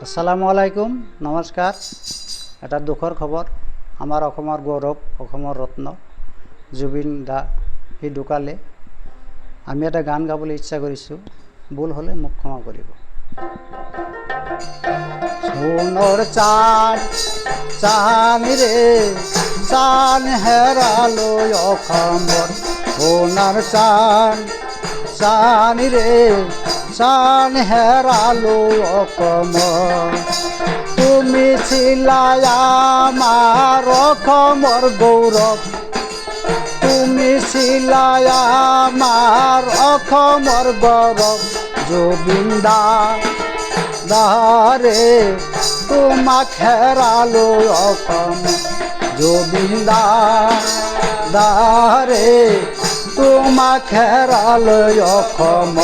আসসালামু আলাইকুম, নমস্কাৰ। এটা দুখৰ খবৰ, আমাৰ অসমৰ গৌৰৱ, অসমৰ ৰত্ন জুবিন দা সি ঢুকালে। আমি এটা গান গাবলৈ ইচ্ছা কৰিছোঁ, ভুল হ'লে মোক ক্ষমা কৰিব। সোণৰ চান চানি ৰে চান হেৰালো অসমৰ, সোণৰ চান চানি ৰে চান হেৰালো অসমৰ। তুমি ছিলাই আমাৰ অসমৰ গৌৰৱ, তুমি ছিলাই আমাৰ অসমৰ গৌৰৱ। জুবিন দা দাৰে তোমাক হেৰালো অসম, জুবিন দা দাৰে তোমাক হেৰালো অসম।